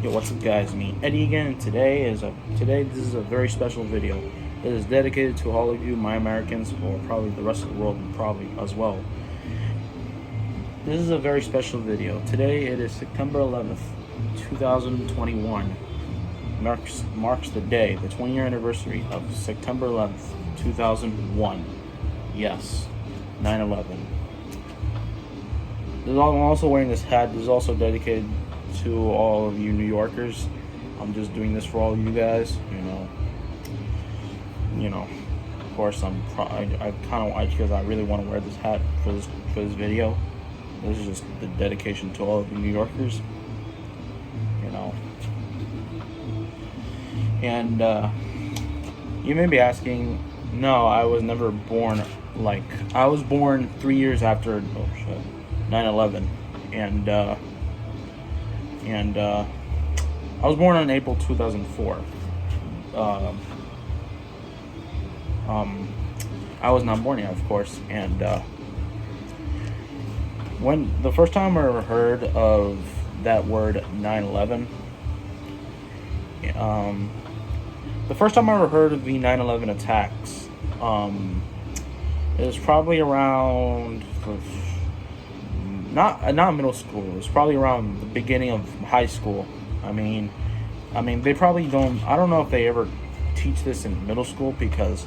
Yo, what's up, guys? Me, Eddie again. And this is a very special video. It is dedicated to all of you, my Americans, or probably the rest of the world, probably as well. This is a very special video. Today it is September 11th, 2021. Marks the day, the 20-year anniversary of September 11th, 2001. Yes, 9/11. I'm also wearing this hat. This is also dedicated to all of you New Yorkers. I'm just doing this for all of you guys. Of course, because I really want to wear this hat for this video. This is just the dedication to all of you New Yorkers. And you may be asking, no, I was never born. I was born 3 years after 9/11, and I was born on April 2004. I was not born yet, of course, and when the first time I ever heard of that word 9/11, the first time I ever heard of the 9/11 attacks, it was probably around not middle school. It was probably around the beginning of high school. I mean, they probably don't. I don't know if they ever teach this in middle school because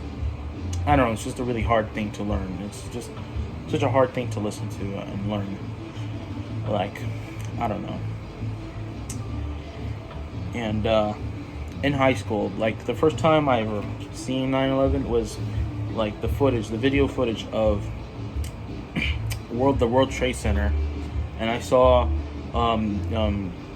I don't know. It's just a really hard thing to learn. It's just such a hard thing to listen to and learn. I don't know. And in high school, the first time I ever seen 9/11 was the video footage of the World Trade Center, and I saw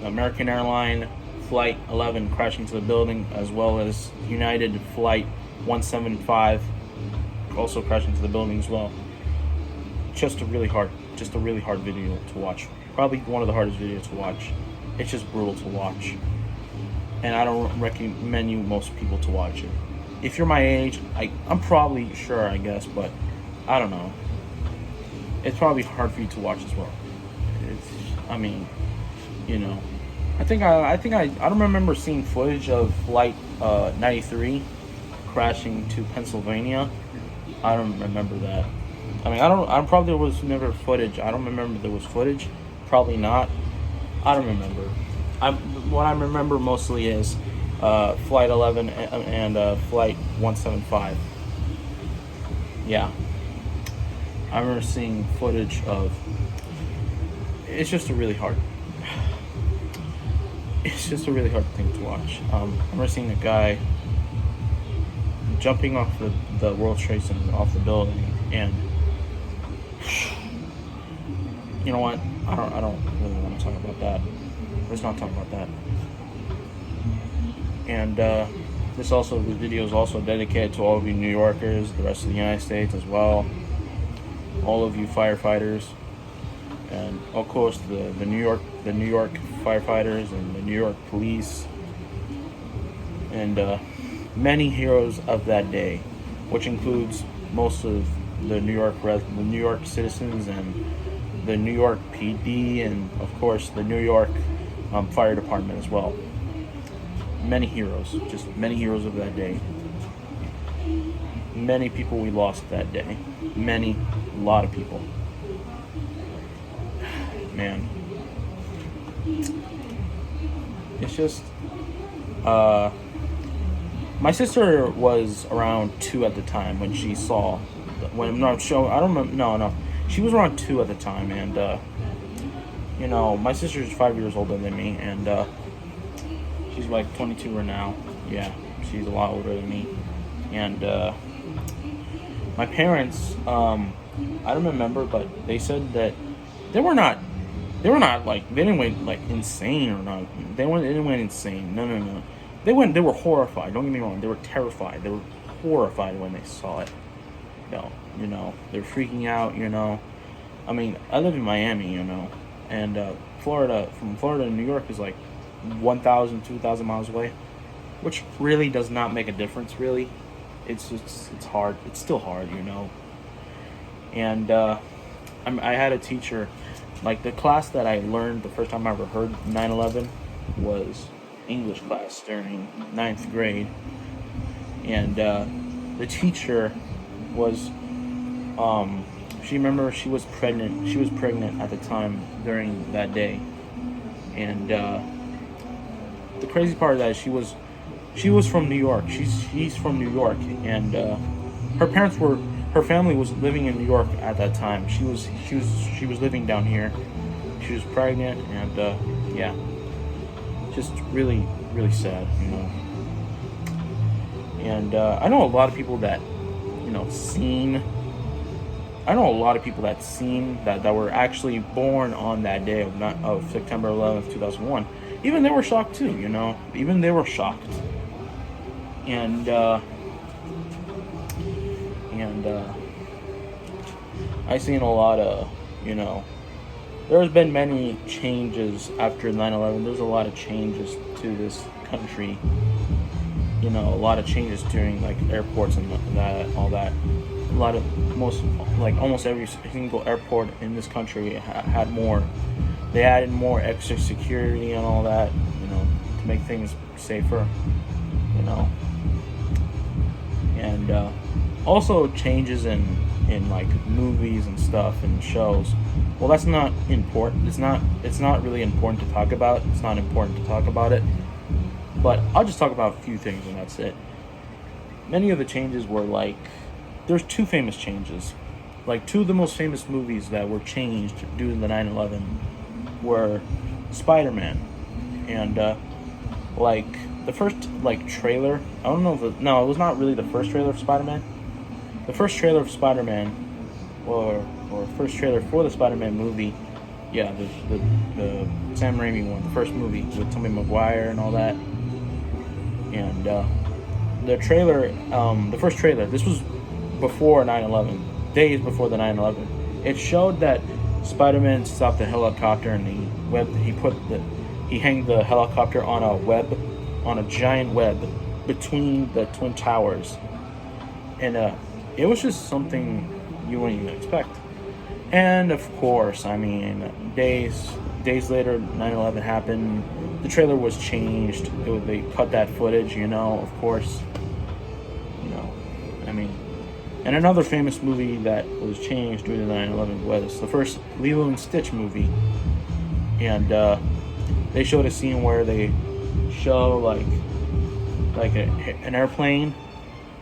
American Airline Flight 11 crashing to the building, as well as United Flight 175 also crashing to the building as well. Just a really hard video to watch. Probably one of the hardest videos to watch. It's just brutal to watch, and I don't recommend most people to watch it. If you're my age, I'm probably sure, I guess, but I don't know. It's probably hard for you to watch as well. I don't remember seeing footage of Flight 93 crashing to Pennsylvania. I don't remember that. I probably was never footage. I don't remember there was footage. Probably not. I don't remember. What I remember mostly is Flight 11 and Flight 175. Yeah. I remember seeing footage of. It's just a really hard thing to watch. I remember seeing a guy jumping off the World Trade Center, off the building, and you know what? I don't really want to talk about that. Let's not talk about that. And the video is also dedicated to all of you New Yorkers, the rest of the United States as well, all of you firefighters, and of course the New York firefighters and the New York police, and many heroes of that day, which includes most of the New York citizens and the New York PD, and of course the New York fire department as well. Many heroes of that day. Many people we lost that day. A lot of people. Man. It's just, my sister was around 2 at the time when she saw, she was around 2 at the time, and, my sister's 5 years older than me, and, she's 22 right now. Yeah, she's a lot older than me. And my parents, I don't remember, but they said that they didn't went insane or not. They didn't went insane. No. They were horrified. Don't get me wrong. They were terrified. They were horrified when they saw it. They were freaking out. I live in Miami. And from Florida to New York is 1,000, 2,000 miles away, which really does not make a difference, really. It's hard. It's still hard, And I had a teacher, the class that I learned the first time I ever heard 9/11, was English class during ninth grade, and the teacher was she was pregnant. She was pregnant at the time during that day, and the crazy part of that is she was from New York. She's from New York, and her family was living in New York at that time. She was living down here. She was pregnant, and yeah, just really really sad, you know. And I know a lot of people that you know seen. I know a lot of people that were actually born on that day of September 11th, 2001. Even they were shocked too, you know. Even they were shocked. And I seen a lot of, you know, there's been many changes after 9/11. There's a lot of changes to this country. You know, a lot of changes during like airports and that, all that. A lot of almost every single airport in this country had more. They added more extra security and all that, you know, to make things safer, you know. And also changes in like movies and stuff and shows. Well, that's not important. It's not really important to talk about. It's not important to talk about it. But I'll just talk about a few things and that's it. Many of the changes were like, there's two famous changes. Like two of the most famous movies that were changed due to the 9/11 were Spider-Man and like the first like trailer. I don't know if no, it was not really the first trailer of Spider-Man. The first trailer of Spider-Man, or first trailer for the Spider-Man movie, yeah, the Sam Raimi one, the first movie with Tobey Maguire and all that. And the trailer, the first trailer, this was before 9/11, days before the 9/11. It showed that Spider-Man stopped the helicopter and he hanged the helicopter on a giant web between the Twin Towers, and it was just something you wouldn't even expect. And of course, I mean, days later, 9/11 happened. The trailer was changed. They cut that footage, you know. Of course, you know, I mean. And another famous movie that was changed due to 9/11 was the first Lilo and Stitch movie. And they showed a scene where they show like an airplane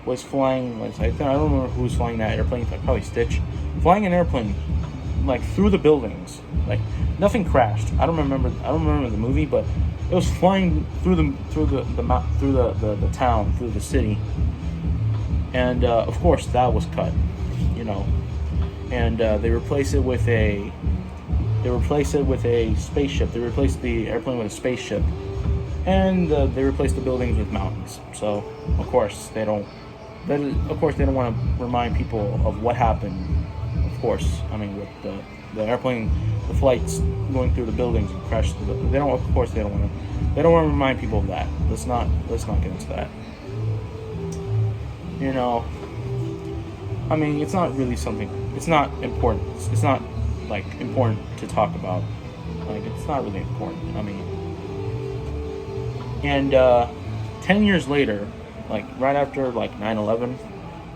was flying. I don't remember who was flying that airplane. Probably Stitch, flying an airplane like through the buildings. Like nothing crashed. I don't remember the movie, but it was flying through the town, through the city. And of course, that was cut, you know. And they replaced it with a spaceship. They replaced the airplane with a spaceship, and they replaced the buildings with mountains. So of course they don't want to remind people of what happened. Of course, I mean with the airplane, the flights going through the buildings and crashed. They don't want to remind people of that. Let's not get into that. You know, I mean, it's not really something. It's not important. It's not like important to talk about. Like, it's not really important. I mean, and 10 years later, like right after like 9/11,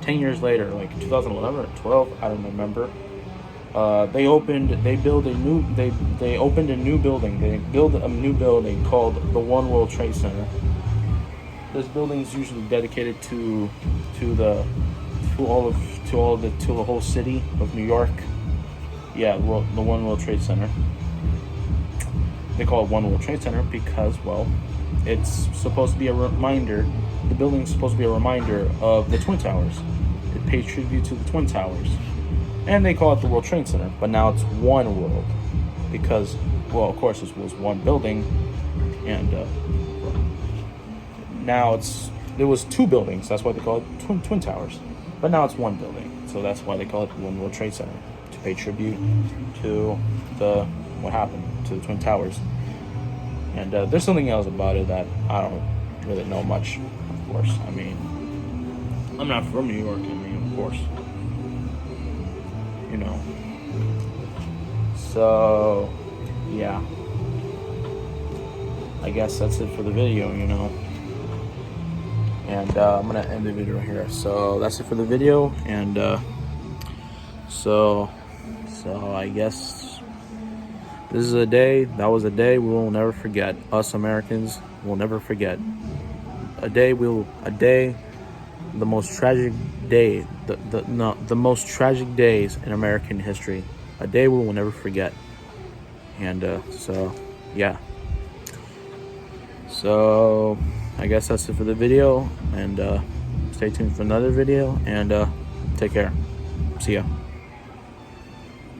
10 years later, like 2011 or 12, I don't remember. They opened a new building. They built a new building called the One World Trade Center. This building is usually dedicated to the whole city of New York. Yeah, the One World Trade Center. They call it One World Trade Center because, well, it's supposed to be a reminder. The building's supposed to be a reminder of the Twin Towers. It pays tribute to the Twin Towers, and they call it the World Trade Center. But now it's One World because, well, of course, it was one building, and now there was two buildings. That's why they call it Twin Towers. But now it's one building, so that's why they call it One World Trade Center, to pay tribute to what happened to the Twin Towers. And there's something else about it that I don't really know much. Of course, I mean, I'm not from New York. I mean, of course, you know. So, yeah. I guess that's it for the video, you know. And I'm gonna end the video here. So that's it for the video, and so I guess this is a day. That was a day we will never forget. Us Americans will never forget. A day, the most tragic day, the most tragic days in American history. A day we will never forget. And so yeah. So I guess that's it for the video, and stay tuned for another video, and take care. See ya.